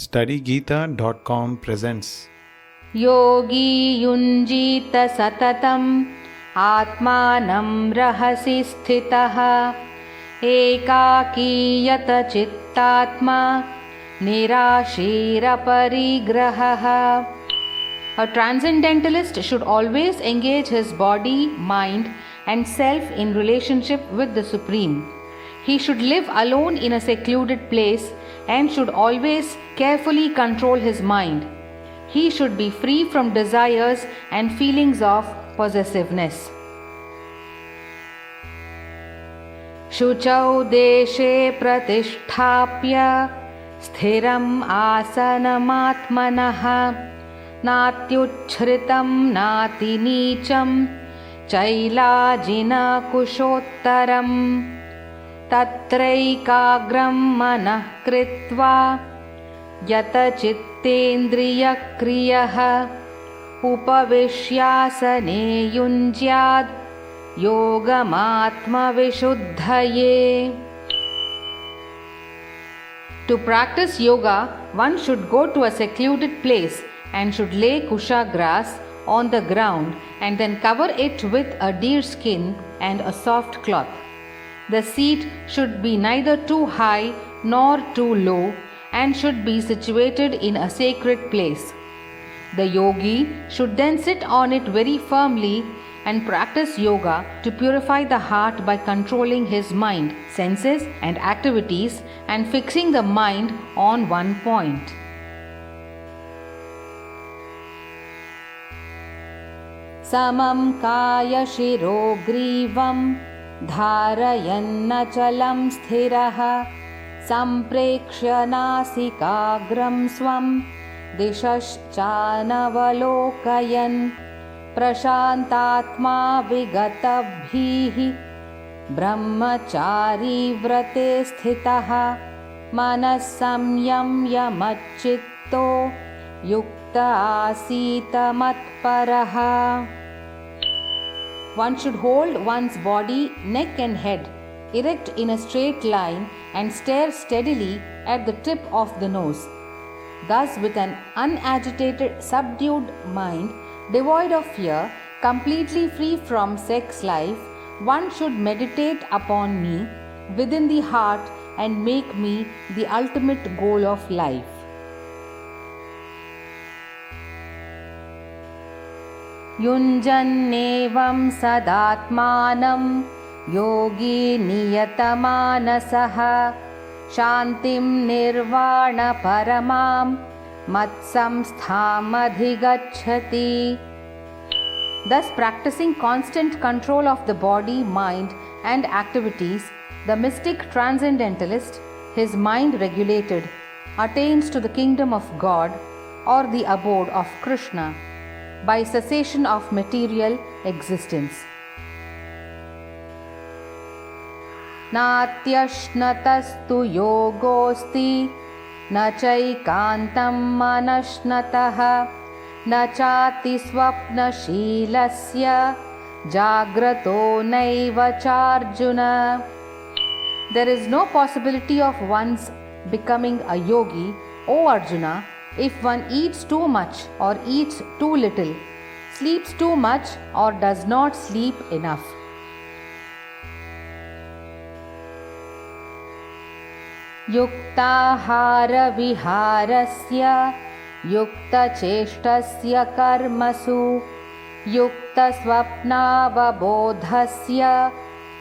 StudyGeeta.com presents योगी युञ्जीत सततम् आत्मानं रहसि स्थितः एकाकीयत चित्तात्मा निराशीरपरिग्रहः. A transcendentalist should always engage his body, mind and self in relationship with the Supreme. He should live alone in a secluded place and should always carefully control his mind. He should be free from desires and feelings of possessiveness. शुचौ देशे प्रतिष्ठाप्य स्थिरम् आसनमात्मनः नात्युच्छ्रितं नातिनीचं चैलाजिनकुशोत्तरम् तत्रैकाग्रं मनः कृत्वा यतचित्तेन्द्रियक्रियः उपविश्यासने युञ्ज्याद् योगमात्मविशुद्धये. To practice yoga, one should go to a secluded place and should lay kusha grass on the ground and then cover it with a deer skin and a soft cloth. The seat should be neither too high nor too low and should be situated in a sacred place. The yogi should then sit on it very firmly and practice yoga to purify the heart by controlling his mind, senses and activities and fixing the mind on one point. Samam kaya shiro grivam धारयन्नचलं स्थिरः सम्प्रेक्ष्य नासिकाग्रं स्वं दिशश्चानवलोकयन् प्रशान्तात्मा विगतभीः ब्रह्मचारी व्रते स्थितः मनः संयम्य युक्त आसीत मत्परः. One should hold one's body, neck and head erect in a straight line and stare steadily at the tip of the nose. Thus, with an unagitated, subdued mind, devoid of fear, completely free from sex life, one should meditate upon me within the heart and make me the ultimate goal of life. युञ्जन्नेवं सदात्मानं योगी नियतमानसः शान्तिं निर्वाणपरमां मत्संस्थामधिगच्छति. Thus, practicing constant control of the body, mind and activities, the mystic transcendentalist, his mind regulated, attains to the kingdom of God or the abode of Krishna by cessation of material existence. नात्यश्नतस्तु योगोऽस्ति न चैकान्तं मनश्नतः न चाति स्वप्नशीलस्य जाग्रतो नैव चार्जुन. There is no possibility of one's becoming a yogi, O Arjuna, if one eats too much or eats too little, sleeps too much or does not sleep enough. Yuktahara viharasya yuktacheshtasya karmasu yuktasvapnavabodhasya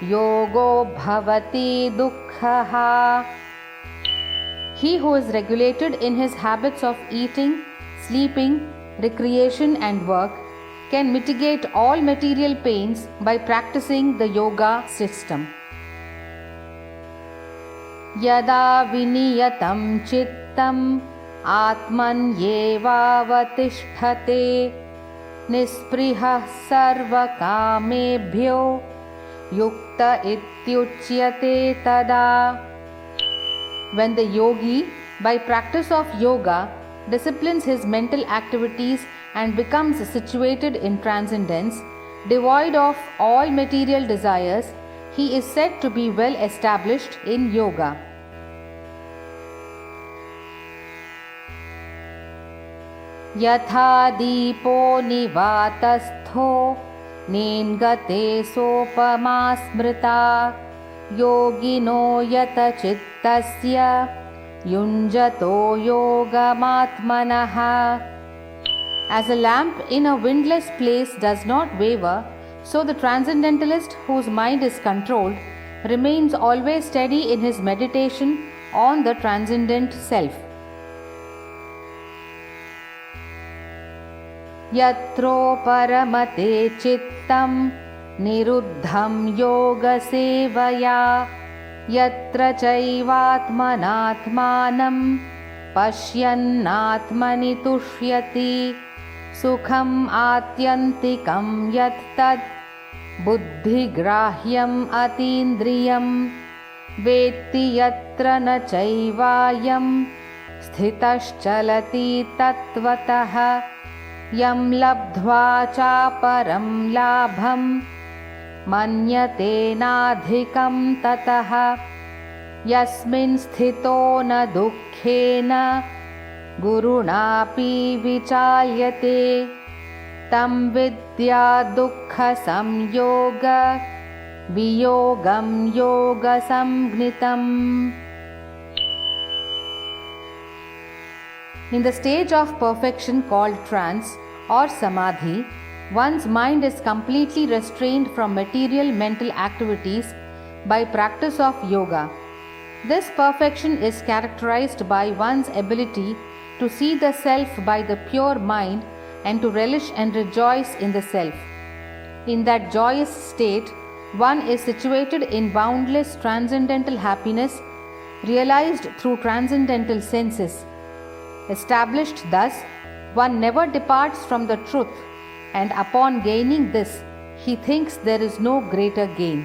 yogo bhavati dukkhaha. He who is regulated in his habits of eating, sleeping, recreation and work can mitigate all material pains by practicing the yoga system. Yada viniyatam chittam atmanyevavatishthate nisprihah sarvakamebhyo yukta ityuchyate tada. When the yogi, by practice of yoga, disciplines his mental activities and becomes situated in transcendence, devoid of all material desires, he is said to be well established in yoga. यथा दीपो निवातस्थो नेङ्गते सोपमा स्मृता योगिनो यतचित्तस्य युञ्जतो योगमात्मनः. As a lamp in a windless place does not waver, so the transcendentalist whose mind is controlled remains always steady in his meditation on the transcendent self. यत्रो परमते चित्तं निरुद्धं योगसेवया यत्र चैवात्मनात्मानं पश्यन्नात्मनि तुष्यति सुखम् आत्यन्तिकं यत्तद् बुद्धिग्राह्यम् अतीन्द्रियं वेत्ति यत्र न चैवायं स्थितश्चलति तत्त्वतः यं लब्ध्वा चापरं लाभं मन्यते नाधिकं ततः यस्मिन् स्थितो न दुःखेन गुरुणापि विचाल्यते तं विद्या दुःखसंयोग वियोगं योगसंज्ञितम्. In the stage of perfection called trance or samadhi, one's mind is completely restrained from material mental activities by practice of yoga. This perfection is characterized by one's ability to see the self by the pure mind and to relish and rejoice in the self. In that joyous state, one is situated in boundless transcendental happiness, realized through transcendental senses. Established thus, one never departs from the truth, and upon gaining this, he thinks there is no greater gain.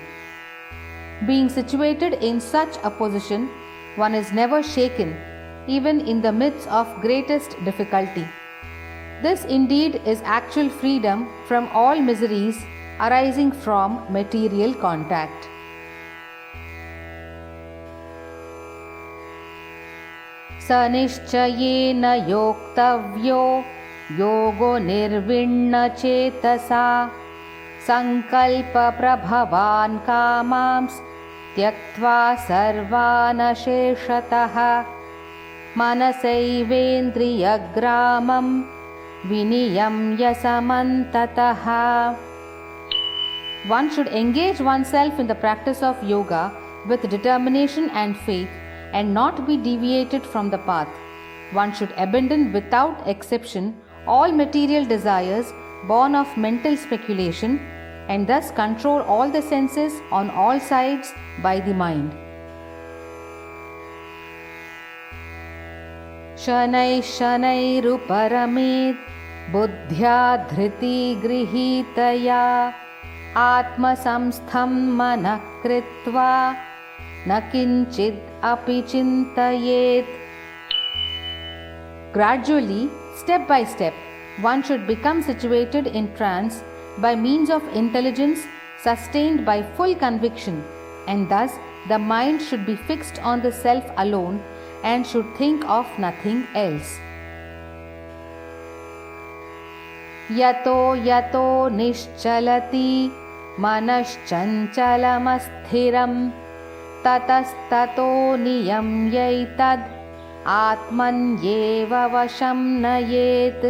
Being situated in such a position, one is never shaken, even in the midst of greatest difficulty. This indeed is actual freedom from all miseries arising from material contact. स निश्चयेन योक्तव्यो योगो निर्विण्णचेतसा सङ्कल्पप्रभवान् कामांस् त्यक्त्वा सर्वान् शेषतः मनसैवेन्द्रियग्रामं विनियम्य समन्ततः. One should engage oneself in the practice of yoga with determination and faith and not be deviated from the path. One should abandon without exception all material desires born of mental speculation and thus control all the senses on all sides by the mind. शनैः शनैरुपरमेत् बुद्ध्या धृति गृहीतया आत्मसंस्थं मनः कृत्वा न किञ्चित् अपि चिन्तयेत्. Gradually, step by step, one should become situated in trance by means of intelligence sustained by full conviction, and thus the mind should be fixed on the self alone and should think of nothing else. Yato yato nischalati manaschancalamassthiram ततस्ततो नियम्यैतद् आत्मन्येव वशं नयेत्.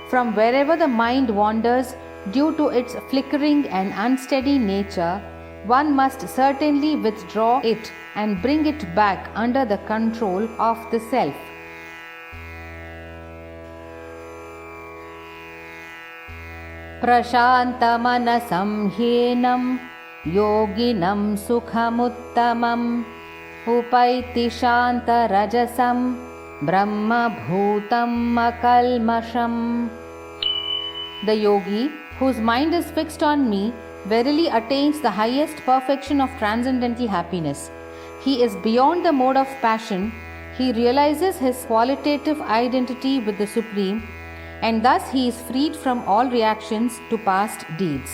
From wherever the mind wanders due to its flickering and unsteady nature, one must certainly withdraw it and bring it back under the control of the self. प्रशान्तमनसं ह्येनं योगिनं सुखमुत्तमम् उपैति शान्तरजसं ब्रह्मभूतम् अकल्मषम्. The yogi, whose mind is fixed on me, verily attains the highest perfection of transcendental happiness. He is beyond the mode of passion. He realizes his qualitative identity with the Supreme, and thus he is freed from all reactions to past deeds.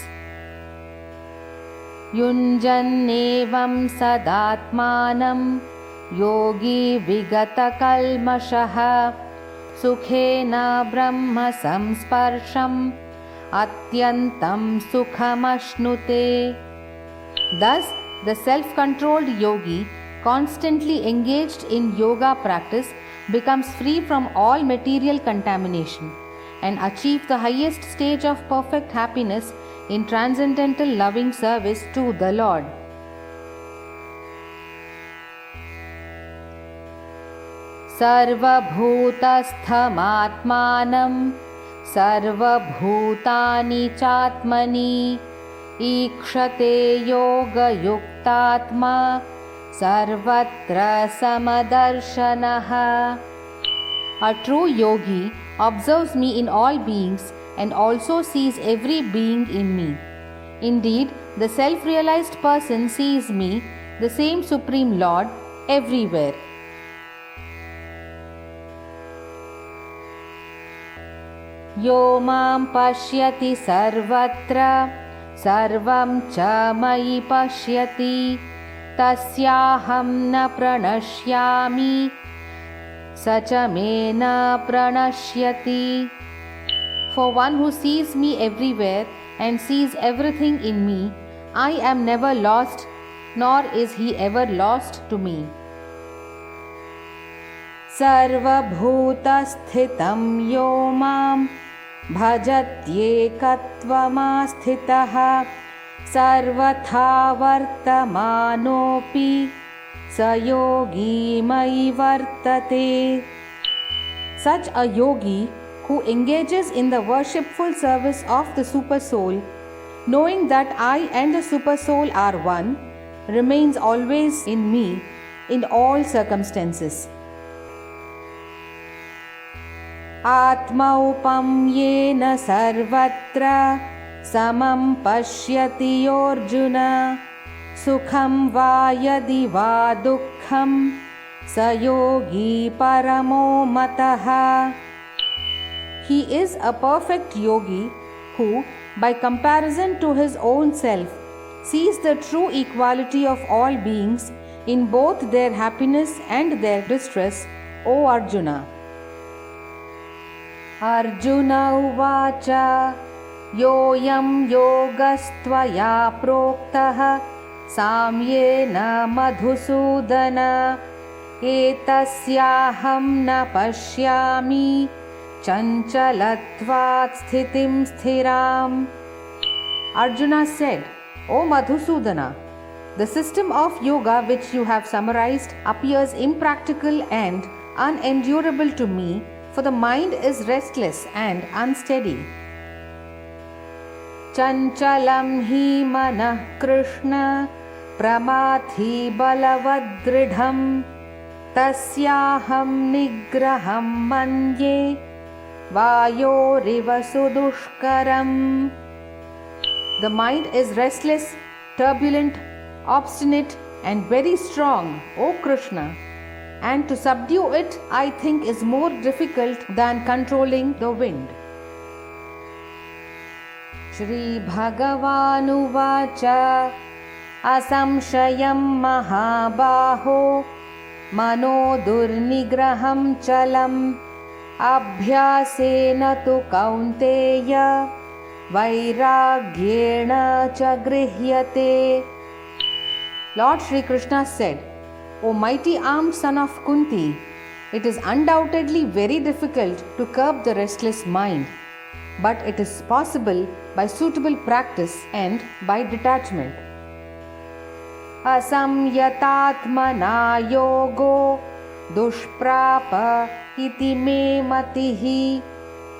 युञ्जन्नेवं सदात्मानं योगी विगतकल्मषः सुखेन ब्रह्म संस्पर्शम् atyantam sukhamashnute. Thus, the self-controlled yogi, constantly engaged in yoga practice, becomes free from all material contamination and achieves the highest stage of perfect happiness in transcendental loving service to the Lord. Sarvabhutasthamaatmanam सर्वभूतानि चात्मनि ईक्षते योगयुक्तात्मा सर्वत्र समदर्शनः. A true yogi observes me in all beings and also sees every being in me. Indeed, the self-realized person sees me, the same Supreme Lord, everywhere. यो मां पश्यति सर्वत्र सर्वं च मयि पश्यति तस्याहं न प्रणश्यामि स च मे न प्रणश्यति. For one who sees me everywhere and sees everything in me, I am never lost, nor is he ever lost to me. सर्वभूतस्थितं यो मां भजत्येकत्वमास्थितः सर्वथा वर्तमानोऽपि स योगी मयि वर्तते. Such a yogi who engages in the worshipful service of the Super Soul, knowing that I and the Super Soul are one, remains always in me in all circumstances. आत्मौपम्येन सर्वत्र समं पश्यति योऽर्जुन सुखं वा यदि वा दुःखं स योगी परमो मतः. He is a perfect yogi who, by comparison to his own self, sees the true equality of all beings in both their happiness and their distress, O Arjuna. Arjuna uvacha yoyam yogastvaya proktah samyena madhusudana etasyaham na pashyami chanchalatvat sthitim sthiram. Arjuna said, O Madhusudana, the system of yoga which you have summarized appears impractical and unendurable to me, for the mind is restless and unsteady. Chanchalam hi manah Krishna pramathi balavadridham tasyaham nigraham manye vayoriva sudushkaram. The mind is restless, turbulent, obstinate and very strong, O Krishna. And to subdue it, I think, is more difficult than controlling the wind. Shri Bhagavanuvacha asamshayam mahabaho mano durnigraham chalam abhyasena tu kaunteya vairagyena cha grihyate. Lord Shri Krishna said, O mighty armed son of Kunti, it is undoubtedly very difficult to curb the restless mind, but it is possible by suitable practice and by detachment. Asamyatatmana yogo dushprapa iti me matihi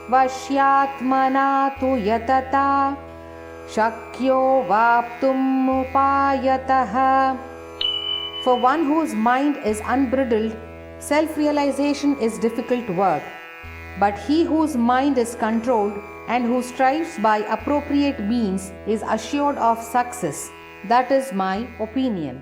vashyatmana tu yatata shakyo vaptum upayataha. For one whose mind is unbridled, self-realization is difficult work. But he whose mind is controlled and who strives by appropriate means is assured of success. That is my opinion.